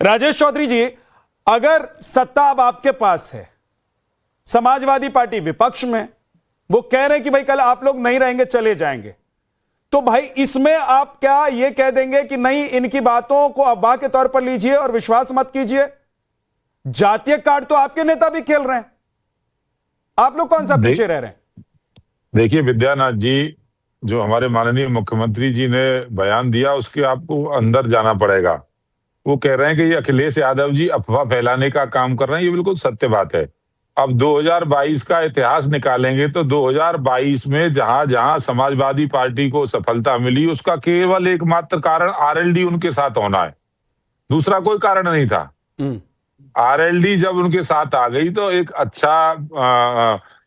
राजेश चौधरी जी, अगर सत्ता अब आपके पास है, समाजवादी पार्टी विपक्ष में, वो कह रहे हैं कि भाई कल आप लोग नहीं रहेंगे, चले जाएंगे, तो भाई इसमें आप क्या ये कह देंगे कि नहीं, इनकी बातों को अफवाह के तौर पर लीजिए और विश्वास मत कीजिए? जातीय कार्ड तो आपके नेता भी खेल रहे हैं, आप लोग कौन सा पीछे रह रहे हैं? देखिए विद्यानाथ जी, जो हमारे माननीय मुख्यमंत्री जी ने बयान दिया उसके आपको अंदर जाना पड़ेगा। वो कह रहे हैं कि ये अखिलेश यादव जी अफवाह फैलाने का काम कर रहे हैं, ये बिल्कुल सत्य बात है। अब 2022 का इतिहास निकालेंगे तो 2022 में जहां जहां समाजवादी पार्टी को सफलता मिली उसका केवल एकमात्र कारण आरएलडी उनके साथ होना है, दूसरा कोई कारण नहीं था। आरएलडी जब उनके साथ आ गई तो एक अच्छा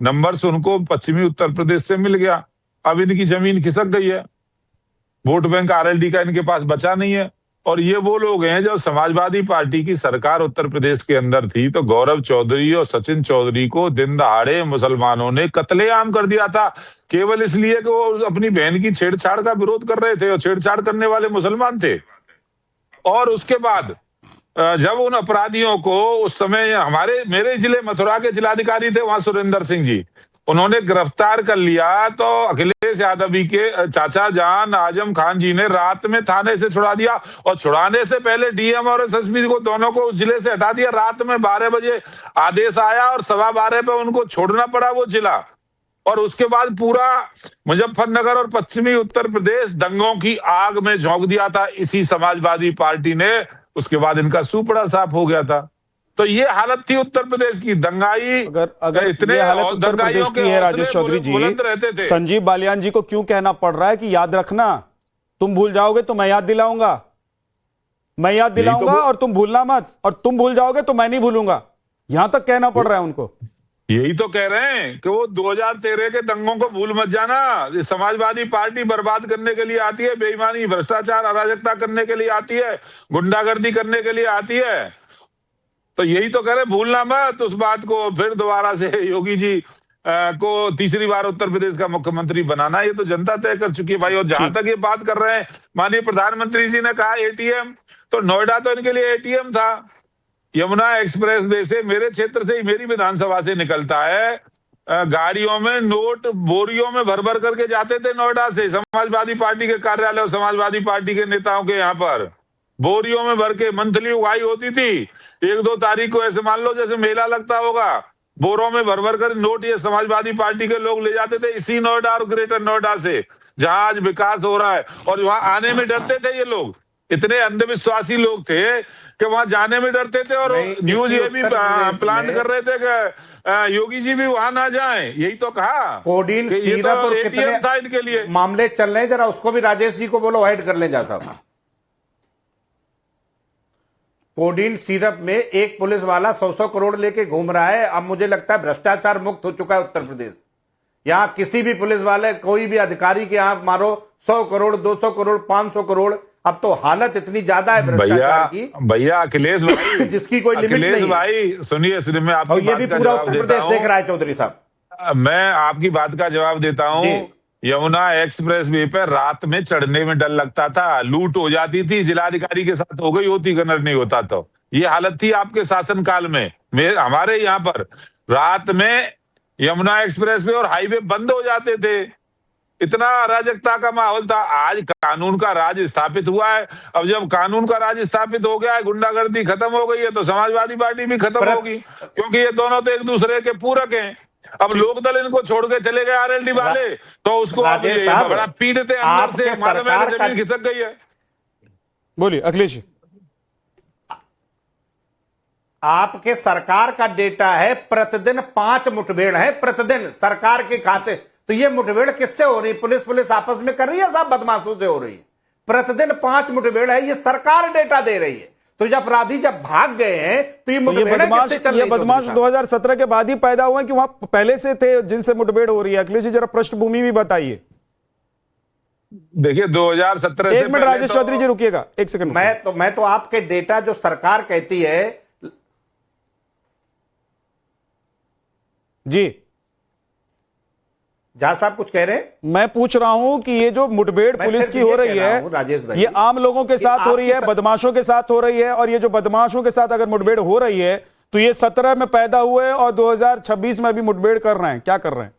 नंबर्स उनको पश्चिमी उत्तर प्रदेश से मिल गया। अब इनकी जमीन खिसक गई है, वोट बैंक आरएलडी का इनके पास बचा नहीं है। और ये वो लोग हैं जब समाजवादी पार्टी की सरकार उत्तर प्रदेश के अंदर थी तो गौरव चौधरी और सचिन चौधरी को दिन दहाड़े मुसलमानों ने कत्लेआम कर दिया था, केवल इसलिए कि वो अपनी बहन की छेड़छाड़ का विरोध कर रहे थे और छेड़छाड़ करने वाले मुसलमान थे। और उसके बाद जब उन अपराधियों को उस समय मेरे जिले मथुरा के जिलाधिकारी थे वहां सुरेंद्र सिंह जी, उन्होंने गिरफ्तार कर लिया तो अखिलेश यादव के चाचा जान आजम खान जी ने रात में थाने से छुड़ा दिया और छुड़ाने से पहले डीएम और एसएसपी को दोनों को उस जिले से हटा दिया। रात में 12 बजे आदेश आया और 12:15 पे उनको छोड़ना पड़ा वो जिला। और उसके बाद पूरा मुजफ्फरनगर और पश्चिमी उत्तर प्रदेश दंगों की आग में झोंक दिया था इसी समाजवादी पार्टी ने। उसके बाद इनका सूपड़ा साफ हो गया था। तो ये हालत थी उत्तर प्रदेश की। दंगाई अगर इतने हालत उत्तर प्रदेश की है राजेश चौधरी जी, संजीव बालियान जी को क्यों कहना पड़ रहा है कि याद रखना, तुम भूल जाओगे तो मैं याद दिलाऊंगा, मैं याद दिलाऊंगा और तुम भूलना मत, और तुम भूल जाओगे तो मैं नहीं भूलूंगा, यहां तक कहना पड़ रहा है उनको? यही तो कह रहे हैं कि वो 2013 के दंगों को भूल मत जाना। समाजवादी पार्टी बर्बाद करने के लिए आती है, बेईमानी भ्रष्टाचार अराजकता करने के लिए आती है, गुंडागर्दी करने के लिए आती है। तो यही तो कह रहे, भूलना मत उस बात को। फिर दोबारा से योगी जी को तीसरी बार उत्तर प्रदेश का मुख्यमंत्री बनाना, ये तो जनता तय कर चुकी है भाई। और जहां तक ये बात कर रहे हैं, माननीय प्रधानमंत्री जी ने कहा एटीएम, तो नोएडा तो इनके लिए एटीएम था। यमुना एक्सप्रेस वे से मेरे क्षेत्र से ही, मेरी विधानसभा से निकलता है, गाड़ियों में नोट बोरियों में भर भर करके जाते थे नोएडा से समाजवादी पार्टी के कार्यालय और समाजवादी पार्टी के नेताओं के यहाँ पर बोरियों में भर के मंथली उगाई होती थी। 1-2 तारीख को ऐसे मान लो जैसे मेला लगता होगा, बोरों में भर भर कर नोट ये समाजवादी पार्टी के लोग ले जाते थे इसी नोएडा और ग्रेटर नोएडा से, जहां आज विकास हो रहा है। और वहां आने में डरते थे ये लोग, इतने अंधविश्वासी लोग थे कि वहां जाने में डरते थे। और न्यूज ये भी प्लान कर रहे थे कि योगी जी भी वहां ना जाएं। यही तो कहा कोडीन सीरप और एटीएम था इनके लिए। मामले चल रहे हैं, जरा उसको भी राजेश जी को बोलो ऐड कर ले जाता। कोडीन सिरप में एक पुलिस वाला 100 करोड़ लेके घूम रहा है। अब मुझे लगता है भ्रष्टाचार मुक्त हो चुका है उत्तर प्रदेश। यहां किसी भी पुलिस वाले, कोई भी अधिकारी के यहां मारो 100 करोड़ 200 करोड़ 500 करोड़। अब तो हालत इतनी ज्यादा है भ्रष्टाचार की भैया अखिलेश भाई जिसकी कोई लिमिट नहीं। अखिलेश भाई सुनिए, मैं आपकी ये भी पूरा उत्तर प्रदेश देख रहा है चौधरी साहब। मैं आपकी बात का जवाब देता हूं। यमुना एक्सप्रेस वे पर रात में चढ़ने में डर लगता था, लूट हो जाती थी, जिलाधिकारी के साथ हो गई होती अगर नहीं होता तो। ये हालत थी आपके शासनकाल में। हमारे यहाँ पर रात में यमुना एक्सप्रेस वे और हाईवे बंद हो जाते थे, इतना अराजकता का माहौल था। आज कानून का राज स्थापित हुआ है। अब जब कानून का राज स्थापित हो गया है, गुंडागर्दी खत्म हो गई है, तो समाजवादी पार्टी भी खत्म होगी, क्योंकि ये दोनों तो एक दूसरे के पूरक हैं। अब लोकदल इनको छोड़ के चले गए आरएलडी वाले, तो उसको बड़ा पीड़ित है अंदर से, जमीन खिसक गई है। बोलिए अखिलेश जी। आपके सरकार का डेटा है प्रतिदिन 5 मुठभेड़ है, प्रतिदिन सरकार के खाते। तो ये मुठभेड़ किससे हो रही? पुलिस आपस में कर रही है, साहब बदमाशों से हो रही है। प्रतिदिन 5 मुठभेड़ है, ये सरकार डेटा दे रही है। तो जब अपराधी जब भाग गए हैं तो ये बदमाश 2017 के बाद ही पैदा हुए कि वहां पहले से थे जिनसे मुठभेड़ हो रही है? अखिलेश जी जरा पृष्ठभूमि भी बताइए। देखिए 2017 एक मिनट राजेश चौधरी जी रुकिएगा, एक सेकंड। मैं तो आपके डेटा जो सरकार कहती है जी, जहां साहब कुछ कह रहे हैं। मैं पूछ रहा हूं कि ये जो मुठभेड़ मैं पुलिस सिर्फ की ये हो कह रही रहा हूं, राजेश है, भाई, ये आम लोगों के साथ हो रही है, आपकी बदमाशों के साथ हो रही है, और ये जो बदमाशों के साथ अगर मुठभेड़ हो रही है तो ये 17 में पैदा हुए और 2026 में भी मुठभेड़ कर रहे हैं, क्या कर रहे हैं?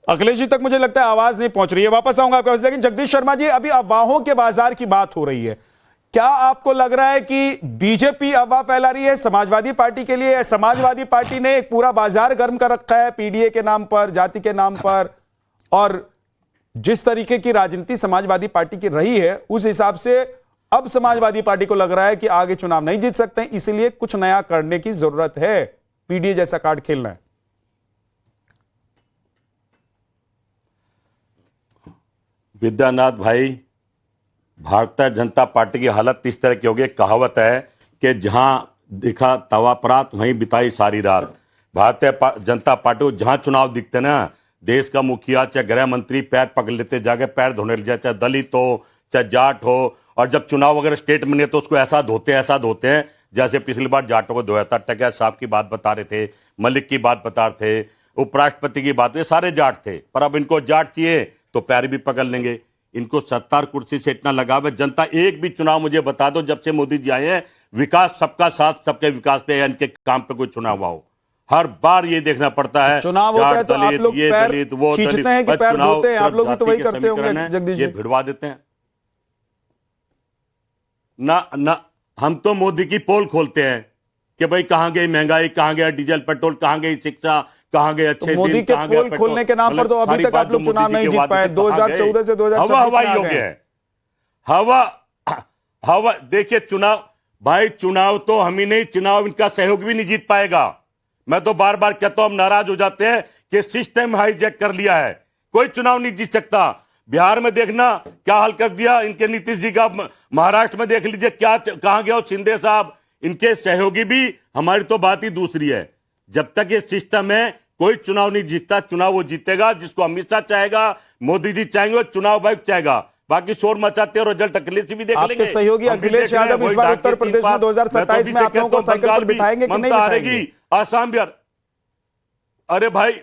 अखिलेश जी तक मुझे लगता है आवाज नहीं पहुंच रही है, वापस आऊंगा आपके पास। लेकिन जगदीश शर्मा जी, अभी अफवाहों के बाजार की बात हो रही है, क्या आपको लग रहा है कि बीजेपी अफवाह फैला रही है समाजवादी पार्टी के लिए? समाजवादी पार्टी ने एक पूरा बाजार गर्म कर रखा है पीडीए के नाम पर, जाति के नाम पर, और जिस तरीके की राजनीति समाजवादी पार्टी की रही है उस हिसाब से अब समाजवादी पार्टी को लग रहा है कि आगे चुनाव नहीं जीत सकते, इसलिए कुछ नया करने की जरूरत है, पीडीए जैसा कार्ड खेलना है। विद्यानाथ भाई, भारतीय जनता पार्टी की हालत इस तरह की होगी। कहावत है कि जहां दिखा तवा परात वहीं बिताई सारी रात। भारतीय जनता पार्टी को जहां चुनाव दिखते ना, देश का मुखिया चाहे गृह मंत्री पैर पकड़ लेते, जाके पैर धोने लग जाए, चाहे दलित हो चाहे जाट हो। और जब चुनाव वगैरह स्टेट में नहीं तो उसको ऐसा धोते हैं जैसे पिछली बार जाटों को धोया था। टकैत साहब की बात बता रहे थे, मलिक की बात बता रहे थे, उपराष्ट्रपति की बात, ये सारे जाट थे। पर अब इनको जाट चाहिए तो पैर भी पकड़ लेंगे। इनको 70 कुर्सी से इतना लगाव है। जनता एक भी चुनाव मुझे बता दो जब से मोदी जी आए हैं, विकास सबका साथ सबके विकास पे या इनके काम पे कोई चुनाव हुआ हो। हर बार ये देखना पड़ता है चुनाव होता है तो आप लोग पैर खींचते हैं कि पैर धोते हैं? आप लोग भी तो वही करते होंगे जगदीश जी। ये भिड़वा देते हैं ना। हम तो मोदी की पोल खोलते हैं कि भाई कहां गई महंगाई, कहां गया डीजल पेट्रोल, कहां गई शिक्षा, कहां गए अच्छे मोदी दिन, के कहां गया पोल खोलने के नाम पर तो अभी तक आप लोग चुनाव नहीं जीत पाए। 2014 से 2026 हवा हो गया है। हवा देखिए, चुनाव भाई, चुनाव तो हम ही नहीं, चुनाव इनका सहयोग भी नहीं जीत पाएगा। मैं तो बार बार कहता हूं, हम नाराज हो जाते हैं कि सिस्टम हाईजैक कर लिया है, कोई चुनाव नहीं जीत सकता। बिहार में देखना क्या हाल कर दिया इनके नीतीश जी का, महाराष्ट्र में देख लीजिए क्या कहां गया शिंदे साहब, इनके सहयोगी भी। हमारी तो बात ही दूसरी है। जब तक ये सिस्टम है कोई चुनाव नहीं जीतता। चुनाव वो जीतेगा जिसको अमित शाह चाहेगा, मोदी जी चाहेंगे, चुनाव आयोग चाहेगा। बाकी शोर मचाते और रिजल्ट अखिलेश भी देख लेंगे। आपके सहयोगी अखिलेश यादव इस बार उत्तर प्रदेश में 2027 में आप लोगों को साइकिल पर बिठाएंगे कि नहीं बिठाएंगे? आसाम बिहार, अरे भाई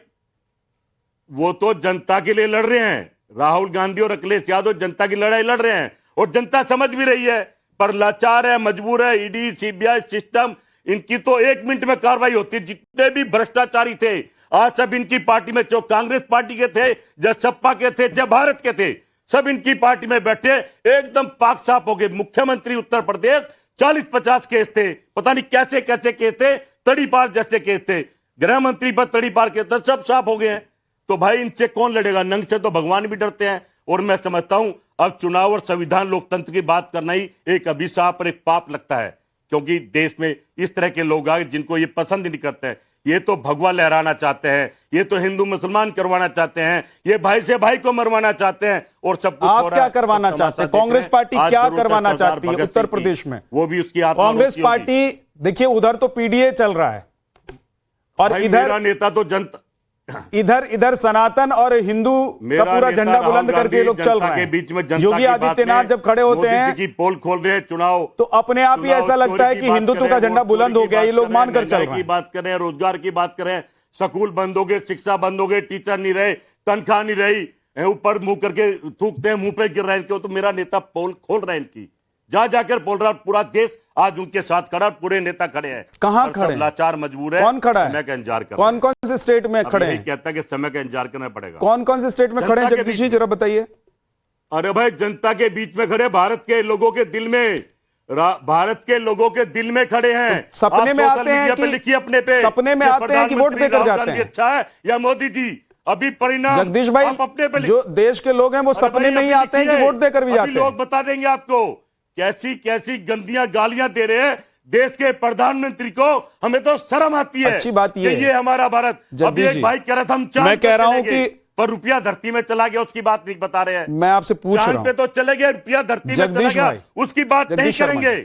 वो तो जनता के लिए लड़ रहे हैं। राहुल गांधी और अखिलेश यादव जनता की लड़ाई लड़ रहे हैं और जनता समझ भी रही है, पर लाचार है, मजबूर है। ईडी सीबीआई सिस्टम, इनकी तो 1 मिनट में कार्रवाई होती। जितने भी भ्रष्टाचारी थे आज सब इनकी पार्टी में, जो कांग्रेस पार्टी के थे, जो सपा के थे, जो भारत के थे, सब इनकी पार्टी में बैठे एकदम पाक साफ हो गए। मुख्यमंत्री उत्तर प्रदेश 40-50 केस थे, पता नहीं कैसे कैसे केस थे, तड़ीपार जैसे केस थे। गृह मंत्री पर तड़ीपार केस थे, सब साफ हो गए हैं। तो भाई इनसे कौन लड़ेगा? नंग से तो भगवान भी डरते हैं। और मैं समझता हूं अब चुनाव और संविधान लोकतंत्र की बात करना ही एक अभिशाप और एक पाप लगता है, क्योंकि देश में इस तरह के लोग आए जिनको ये पसंद ही नहीं करते हैं। ये तो भगवा लहराना चाहते हैं, ये तो हिंदू मुसलमान करवाना चाहते हैं, ये भाई से भाई को मरवाना चाहते हैं और सब कुछ आप क्या करवाना चाहते हैं? कांग्रेस पार्टी क्या करवाना चाहती है उत्तर प्रदेश में? वो भी उसकी कांग्रेस पार्टी, देखिए उधर तो पीडीए चल रहा है और इधर नेता तो जनता, इधर सनातन और हिंदू का पूरा झंडा बुलंद करके लोग चल रहे हैं। योगी आदित्यनाथ जब खड़े होते हैं की पोल खोल रहे हैं चुनाव, तो अपने आप ही ऐसा लगता है कि हिंदुत्व का झंडा बुलंद हो गया, ये लोग मानकर चल रहे हैं। की बात करें, रोजगार की बात करें, स्कूल बंद हो गए, शिक्षा बंद हो गई, टीचर नहीं रहे, तनख्वाह नहीं रही, ऊपर मुंह करके थूकते हैं, मुंह पे गिर रहा है इनके। तो मेरा नेता पोल खोल रहा है इनकी, जहां जाकर बोल रहा है। पूरा देश आज उनके साथ खड़ा, पूरे नेता खड़े हैं। कहां खड़े? लाचार मजबूर है। कौन खड़ा है? समय का इंतजार कर, कौन कौन से स्टेट में खड़े हैं? कहता है कि समय का इंतजार करना पड़ेगा। कौन कौन से स्टेट में खड़े हैं जगदीश जी, जरा बताइए। अरे भाई जनता के बीच में खड़े, भारत के लोगों के दिल में, भारत के लोगों के दिल में खड़े हैं। तो सपने में आते हैं कि लिखिए अपने पे, सपने में आते हैं कि वोट देकर जाते हैं। अच्छा है या मोदी जी? अभी परिणाम जगदीश भाई, अपने पे जो देश के लोग हैं वो सपने में ही आते हैं कि वोट देकर भी जाते हैं। लोग बता देंगे आपको कैसी कैसी गंदियां गालियां दे रहे हैं देश के प्रधानमंत्री को। हमें तो शर्म आती है। अच्छी बात ये हमारा भारत। अभी एक भाई कह रहा था हम चांद मैं कह रहा हूं कि पर रुपया धरती में चला गया, उसकी बात नहीं बता रहे हैं। मैं आपसे पूछ रहा हूं, चांद पे तो चले गए, रुपया धरती में चला गया, उसकी बात नहीं करेंगे।